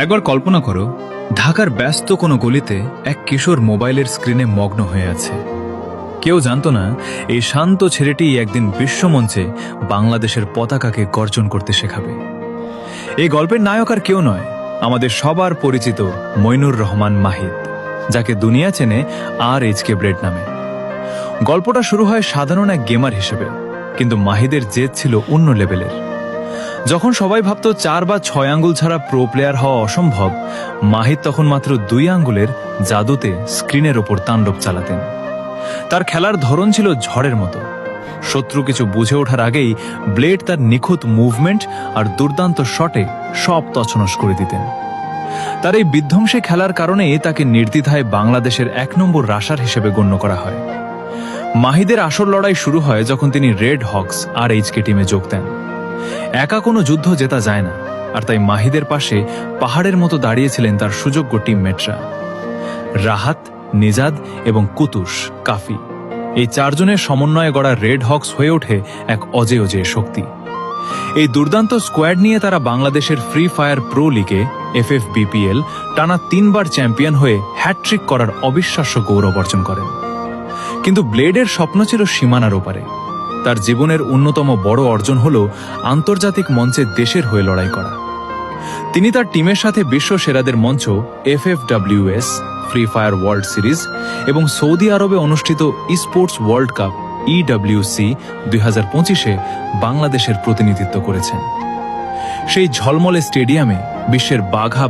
একবার কল্পনা করো, ঢাকার ব্যস্ত কোনো গলিতে এক কিশোর মোবাইলের স্ক্রিনে মগ্ন হয়ে আছে। কেউ জানত না এই শান্ত ছেলেটি একদিন বিশ্বমঞ্চে বাংলাদেশের পতাকাকে গর্জন করতে শেখাবে। এই গল্পের নায়ক আর কেউ নয়, আমাদের সবার পরিচিত মইনুর রহমান মাহিদ, যাকে দুনিয়া চেনে RHK ব্লেড নামে। গল্পটা শুরু হয় সাধারণ এক গেমার হিসেবে, কিন্তু মাহিদের জেদ ছিল অন্য লেভেলের। যখন সবাই ভাবত 4 বা 6 আঙ্গুল ছাড়া প্রো প্লেয়ার হওয়া অসম্ভব, মাহিদ তখন মাত্র 2 আঙ্গুলের জাদুতে স্ক্রিনের ওপর তাণ্ডব চালাতেন। তার খেলার ধরন ছিল ঝড়ের মতো। শত্রু কিছু বুঝে ওঠার আগেই ব্লেড তার নিখুঁত মুভমেন্ট আর দুর্দান্ত শটে সব তছনছ করে দিতেন। তার এই বিধ্বংসী খেলার কারণে তাকে নির্দ্বিধায় বাংলাদেশের 1 নম্বর রাশার হিসেবে গণ্য করা হয়। মাহিদের আসল লড়াই শুরু হয় যখন তিনি রেড হকস RHK টিমে যোগ দেন। একা কোনো যুদ্ধ জেতা যায় না, আর তাই মাহিদের পাশে পাহাড়ের মতো দাঁড়িয়েছিলেন তার সুযোগ্য টিমমেটরা রাহাত, নিজাদ এবং কুতুস কাফি। এই 4 জনের সমন্বয়ে গড়া রেড হকস হয়ে ওঠে এক অজেয় শক্তি। এই দুর্দান্ত স্কোয়াড নিয়ে তারা বাংলাদেশের ফ্রি ফায়ার প্রো লিগে FFBPL টানা 3 বার চ্যাম্পিয়ন হয়ে হ্যাটট্রিক করার অবিশ্বাস্য গৌরব অর্জন করেন। কিন্তু ব্লেডের স্বপ্ন ছিল সীমানার ওপারে। তার জীবনের অন্যতম বড় অর্জন হল আন্তর্জাতিক মঞ্চে দেশের হয়ে লড়াই করা। তিনি তার টিমের সাথে বিশ্ব সেরাদের মঞ্চ FFWS, free fire world series এবং সৌদি আরবে অনুষ্ঠিত স্পোর্টস ওয়ার্ল্ড কাপ EWC 2025-এ বাংলাদেশের প্রতিনিধিত্ব করেছেন। সেই ঝলমলে স্টেডিয়ামে বিশ্বের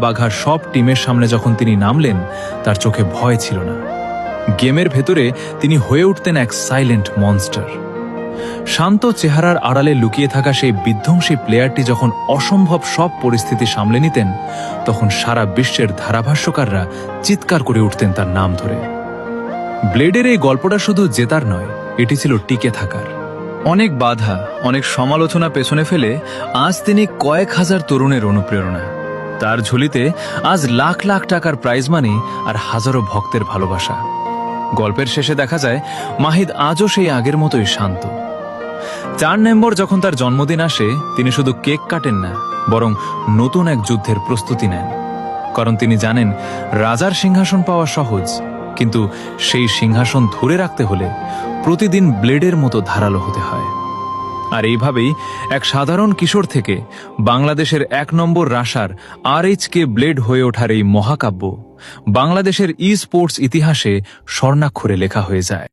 বাঘা সব টিমের সামনে যখন তিনি নামলেন, তার চোখে ভয় ছিল না। গেমের ভেতরে তিনি হয়ে উঠতেন এক সাইলেন্ট মনস্টার। শান্ত চেহারার আড়ালে লুকিয়ে থাকা সেই বিধ্বংসী প্লেয়ারটি যখন অসম্ভব সব পরিস্থিতি সামলে নিতেন, তখন সারা বিশ্বের ধারাভাষ্যকাররা চিৎকার করে উঠতেন তার নাম ধরে। ব্লেডের এই গল্পটা শুধু জেতার নয়, এটি ছিল টিকে থাকার। অনেক বাধা, অনেক সমালোচনা পেছনে ফেলে আজ তিনি কয়েক হাজার তরুণের অনুপ্রেরণা। তার ঝুলিতে আজ লাখ লাখ টাকার প্রাইজ মানি আর হাজারো ভক্তের ভালোবাসা। গল্পের শেষে দেখা যায় মাহিদ আজও সেই আগের মতোই শান্ত। 4 নভেম্বর যখন তার জন্মদিন আসে, তিনি শুধু কেক কাটেন না, বরং নতুন এক যুদ্ধের প্রস্তুতি নেন। কারণ তিনি জানেন রাজার সিংহাসন পাওয়া সহজ, কিন্তু সেই সিংহাসন ধরে রাখতে হলে প্রতিদিন ব্লেডের মতো ধারালো হতে হয়। আর এইভাবেই এক সাধারণ কিশোর থেকে বাংলাদেশের 1 নম্বর রাশার RHK ব্লেড হয়ে ওঠার এই মহাকাব্য বাংলাদেশের স্পোর্টস ইতিহাসে স্বর্ণাক্ষরে লেখা হয়ে যায়।